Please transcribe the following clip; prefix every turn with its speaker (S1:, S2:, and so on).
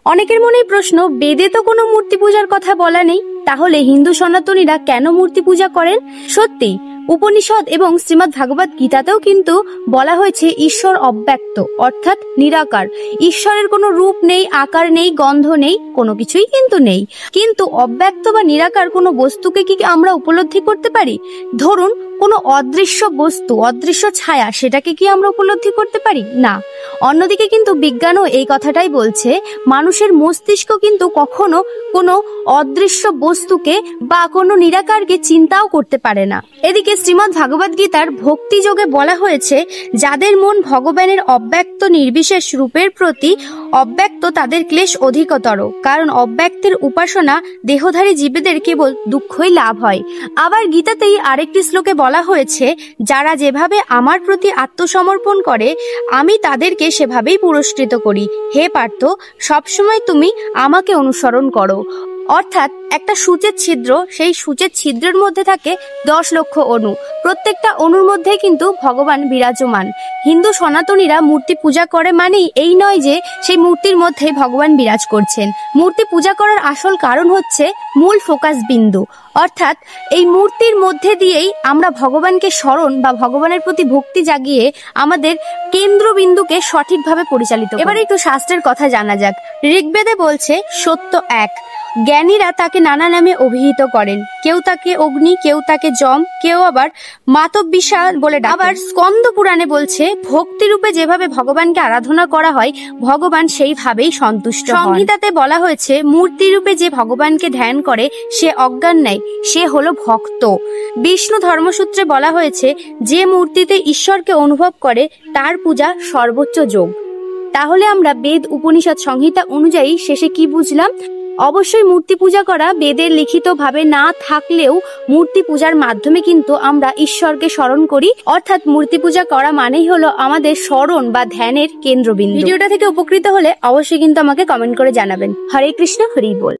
S1: অনেকের মনেই প্রশ্ন, বেদে তো কোনো মূর্তি পূজার কথা বলা নেই, তাহলে হিন্দু সনাতনীরা কেন মূর্তি পূজা করেন? সত্যি উপনিষদ এবং শ্রীমদ্ ভাগবত গীতাতেও কিন্তু বলা হয়েছে ঈশ্বর অব্যক্ত, অর্থাৎ নিরাকার। ঈশ্বরের কোনো রূপ নেই, আকার নেই, গন্ধ নেই, কোনো কিছুই কিন্তু নেই। কিন্তু অব্যক্ত বা নিরাকার কোনো বস্তুকে কি আমরা উপলব্ধি করতে পারি? ধরুন কোনো অদৃশ্য বস্তু, অদৃশ্য ছায়া, সেটাকে কি আমরা উপলব্ধি করতে পারি? না। অন্যদিকে কিন্তু বিজ্ঞানও এই কথাটাই বলছে, মানুষের মস্তিষ্ক কিন্তু কখনো কোনো অদৃশ্য বস্তুকে বা কোনো নিরাকারকে চিন্তাও করতে পারে না। এদিকে শ্রীমদ্ ভাগবত গীতার ভক্তি যোগে বলা হয়েছে, যাদের মন ভগবানের অব্যক্ত নির্বিশেষ রূপের প্রতি অব্যক্ত, তাদের ক্লেশ অধিকতর, কারণ অব্যক্তের উপাসনা দেহধারী জীবদের কেবল দুঃখই লাভ হয়। আবার গীতাতেই আরেকটি শ্লোকে বলা হয়েছে, যারা যেভাবে আমার প্রতি আত্মসমর্পণ করে আমি তাদেরকে সেভাবেই পুরস্কৃত করি। হে পার্থ, সবসময় তুমি আমাকে অনুসরণ করো। অর্থাৎ একটা সূচের ছিদ্র, সেই সূচের ছিদ্রের মধ্যে থাকে 10 লক্ষ অণু, প্রত্যেকটা অণুর মধ্যে কিন্তু ভগবান বিরাজমান। হিন্দু সনাতনীরা মূর্তি পূজা করে মানেই এই নয় যে সেই মূর্তির মধ্যে ভগবান বিরাজ করছেন। মূর্তি পূজা করার আসল কারণ হচ্ছে মূল ফোকাস বিন্দু, অর্থাৎ এই মূর্তির মধ্যে দিয়েই আমরা ভগবানকে স্মরণ বা ভগবানের প্রতি ভক্তি জাগিয়ে আমাদের কেন্দ্রবিন্দুকে সঠিকভাবে পরিচালিত। এবার একটু শাস্ত্রের কথা জানা যাক। ঋগ্বেদে বলছে, সত্য এক। জ্ঞানীরা তাকে নানা নামে অভিহিত করেন, কেউ তাকে অগ্নি, কেউ তাকে যম, কেউ আবার মাতব্বিষা বলে ডাকেন। আবার স্কন্দ পুরাণে বলছে, ভক্তিরূপে যেভাবে ভগবানকে আরাধনা করা হয় ভগবান সেইভাবেই সন্তুষ্ট হন। সংহিতাতে বলা হয়েছে, মূর্তিরূপে যে ভগবানকে ধ্যান করে সে অজ্ঞান নয়, সে হলো ভক্ত। বিষ্ণু ধর্মসূত্রে বলা হয়েছে, যে মূর্তিতে ঈশ্বরকে অনুভব করে তার পূজা সর্বোচ্চ যোগ। তাহলে আমরা বেদ, উপনিষদ, সংহিতা অনুযায়ী শেষে কি বুঝলাম? অবশ্যই মূর্তি পূজা করা বেদের লিখিত ভাবে না থাকলেও মূর্তি পূজার মাধ্যমে কিন্তু আমরা ঈশ্বরকে স্মরণ করি, অর্থাৎ মূর্তি পূজা করা মানেই হলো আমাদের স্মরণ বা ধ্যানের কেন্দ্রবিন্দু। ভিডিওটা থেকে উপকৃত হলে অবশ্যই কিন্তু আমাকে কমেন্ট করে জানাবেন। হরে কৃষ্ণ, হরি বল।